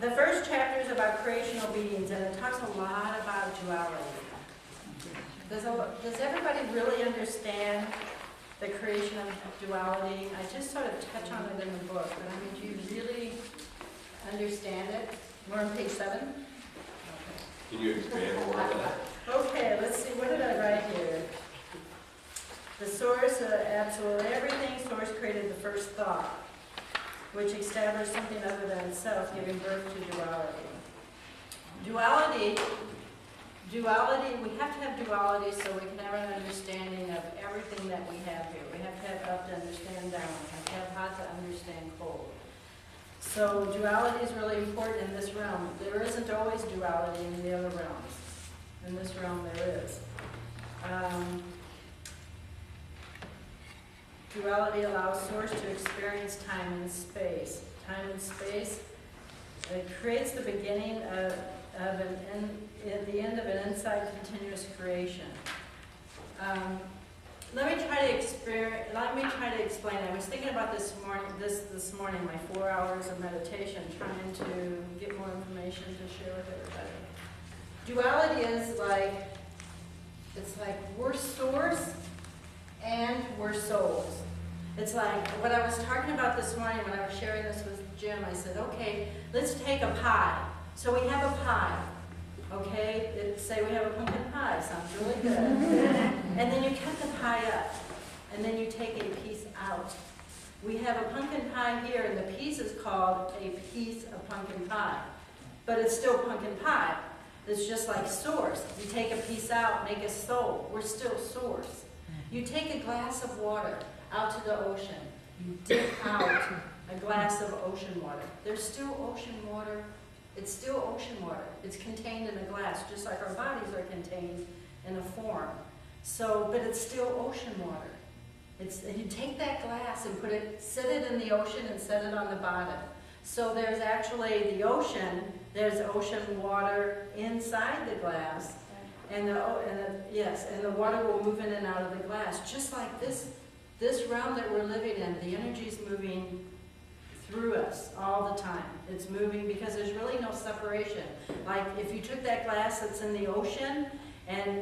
The first chapter is about creational beings, and it talks a lot about duality. Does everybody really understand the creation of duality? I just sort of touch on it in the book, but I mean, do you really understand it? We're on page 7. Okay. Can you expand more on that? Okay, let's see, what did I write here? The source of absolutely everything, source created the first thought, which established something other than itself, giving birth to duality. Duality, we have to have duality so we can have an understanding of everything that we have here. We have to have up to understand down. We have to have hot to understand cold. So duality is really important in this realm. There isn't always duality in the other realms. In this realm there is. Duality allows source to experience time and space. Time and space, it creates the beginning at the end of an inside continuous creation. Let me try to explain. I was thinking about this morning, my 4 hours of meditation, trying to get more information to share with everybody. Duality is it's like we're source and we're souls. It's like what I was talking about this morning when I was sharing this with Jim. I said, okay, let's take a pie. So we have a pie, okay? Say we have a pumpkin pie, sounds really good. And then you cut the pie up, and then you take a piece out. We have a pumpkin pie here, and the piece is called a piece of pumpkin pie. But it's still pumpkin pie. It's just like source. You take a piece out, make a soul. We're still source. You take a glass of water out to the ocean. You dip out a glass of ocean water. There's still ocean water. It's still ocean water. It's contained in a glass, just like our bodies are contained in a form. So, but it's still ocean water. You take that glass and set it in the ocean and set it on the bottom. So there's actually the ocean, there's ocean water inside the glass, and the water will move in and out of the glass. Just like this realm that we're living in, the energy is moving through us all the time. It's moving because there's really no separation. Like if you took that glass that's in the ocean, and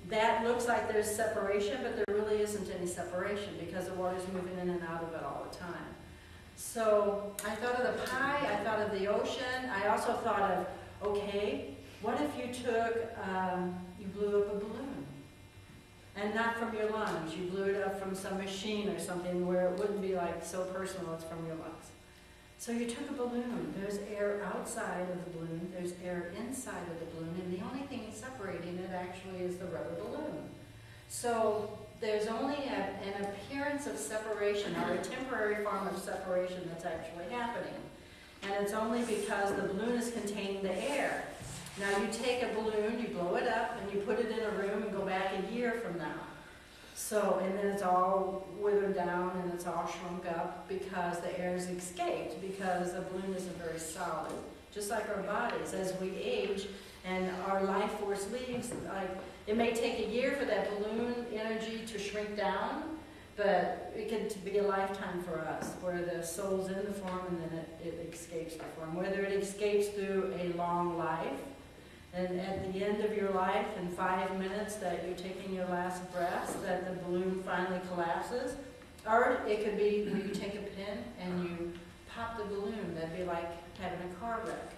that looks like there's separation, but there really isn't any separation because the water's moving in and out of it all the time. So I thought of the pie, I thought of the ocean, I also thought of, okay, what if you you blew up a balloon? And not from your lungs, you blew it up from some machine or something where it wouldn't be like so personal, it's from your lungs. So you took a balloon, there's air outside of the balloon, there's air inside of the balloon, and the only thing separating it actually is the rubber balloon. So there's only an appearance of separation, or a temporary form of separation that's actually happening. And it's only because the balloon is containing the air. Now you take a balloon, you blow it up, and you put it in a room and go back a year from now. So, and then it's all withered down and it's all shrunk up because the air's escaped, because the balloon isn't very solid. Just like our bodies, as we age and our life force leaves, it may take a year for that balloon energy to shrink down, but it could be a lifetime for us, where the soul's in the form and then it escapes the form. Whether it escapes through a long life, and at the end of your life, in 5 minutes that you're taking your last breaths, that the balloon finally collapses. Or it could be where you take a pin and you pop the balloon. That'd be like having a car wreck.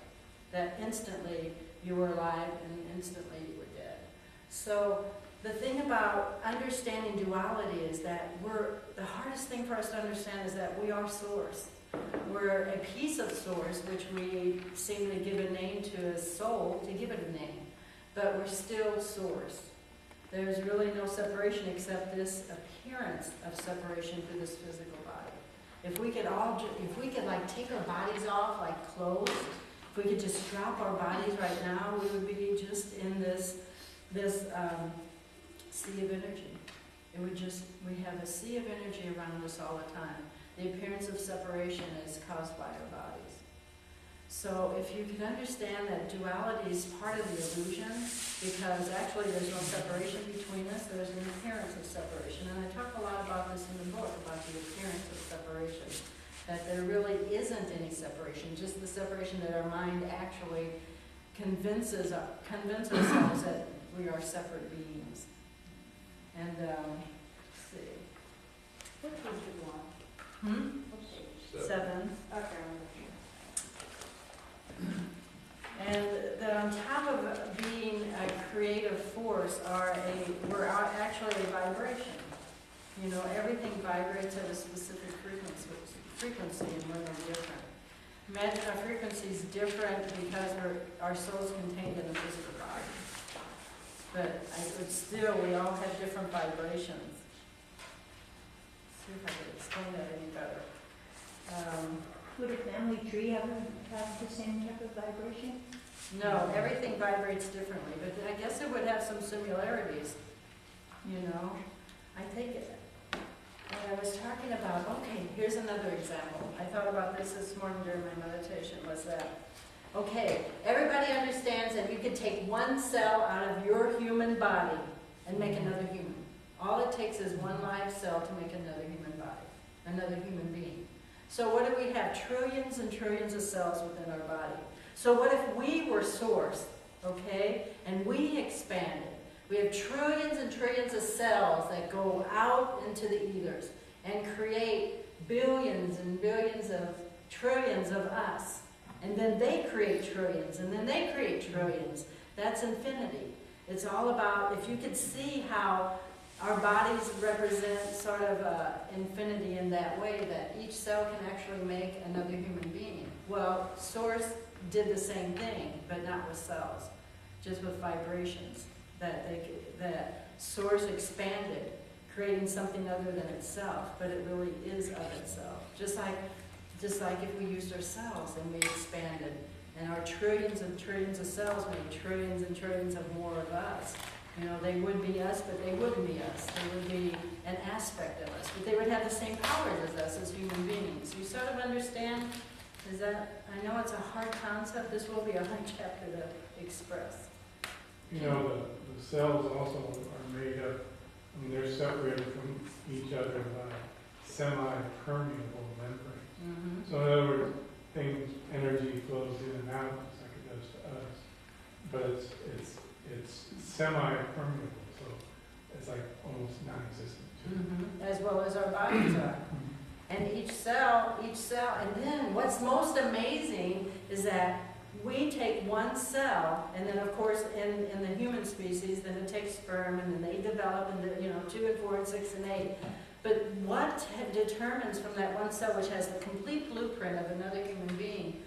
That instantly you were alive and instantly you were dead. So the thing about understanding duality is that the hardest thing for us to understand is that we are source. We're a piece of source, which we seem to give a name to as soul, to give it a name. But we're still source. There's really no separation except this appearance of separation through this physical body. If we could take our bodies off like clothes, if we could just drop our bodies right now, we would be just in this sea of energy. We have a sea of energy around us all the time. The appearance of separation is caused by our bodies. So if you can understand that duality is part of the illusion, because actually there's no separation between us, there's an appearance of separation. And I talk a lot about this in the book, about the appearance of separation. that there really isn't any separation, just the separation that our mind actually convince ourselves that we are separate beings. And, let's see. What page do you want? What page? 7. Okay. And that on top of being a creative force, we're actually a vibration. You know, everything vibrates at a specific frequency, and we're no different. Imagine our frequency is different because our soul's contained in a physical body. But still, we all have different vibrations. See if I can explain that any better. Would a family tree have the same type of vibration? No, everything vibrates differently, but I guess it would have some similarities, you know. I think when I was talking about, okay, here's another example. I thought about this morning during my meditation, was that, okay, everybody understands that you can take one cell out of your human body and make another human. All it takes is one live cell to make another human body, another human being. So what do we have? Trillions and trillions of cells within our body. So what if we were source, okay, and we expanded? We have trillions and trillions of cells that go out into the ethers and create billions and billions of trillions of us. And then they create trillions, and then they create trillions. That's infinity. It's all about, if you could see how our bodies represent sort of infinity in that way, that each cell can actually make another human being. Well, Source did the same thing, but not with cells, just with vibrations. That Source expanded, creating something other than itself, but it really is of itself. Just like if we used our cells and we expanded, and our trillions and trillions of cells made trillions and trillions of more of us. You know, they would be us, but they wouldn't be us. They would be an aspect of us, but they would have the same powers as us as human beings. You sort of understand? Is that, I know it's a hard concept. This will be a hard chapter to express. You know, the cells also are made up, I mean, they're separated from each other by semi-permeable membranes. Mm-hmm. So in other words, energy flows in and out just like it does to us, but it's semi-permeable, so it's like almost non-existent too. Mm-hmm. As well as our bodies are. And each cell, and then what's most amazing is that we take one cell, and then of course in the human species, then it takes sperm, and then they develop into, 2 and 4 and 6 and 8. But what determines from that one cell, which has the complete blueprint of another human being,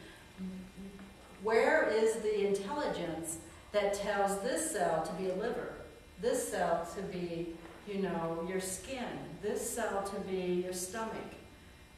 where is the intelligence that tells this cell to be a liver, this cell to be, your skin, this cell to be your stomach?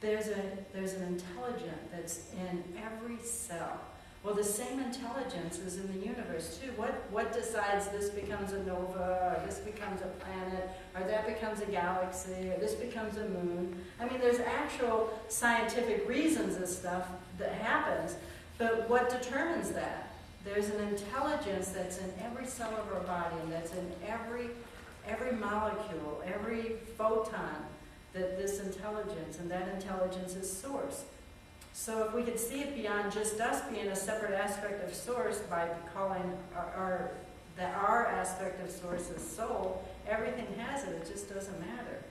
There's an intelligence that's in every cell. Well, the same intelligence is in the universe too. What decides this becomes a nova, or this becomes a planet, or that becomes a galaxy, or this becomes a moon? I mean, there's actual scientific reasons this stuff that happens, but what determines that? There's an intelligence that's in every cell of our body, and that's in every molecule, every photon, that this intelligence, and that intelligence is Source. So if we could see it beyond just us being a separate aspect of Source by calling our aspect of Source is soul, everything has it. It just doesn't matter.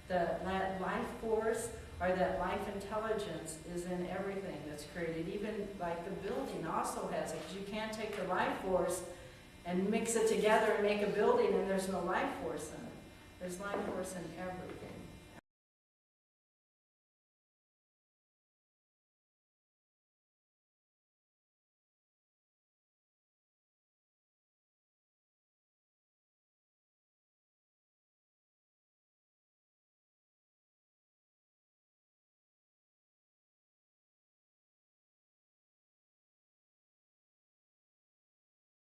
That life force or that life intelligence is in everything that's created. Even like the building also has it, because you can't take the life force and mix it together and make a building and there's no life force in it. There's life force in everything.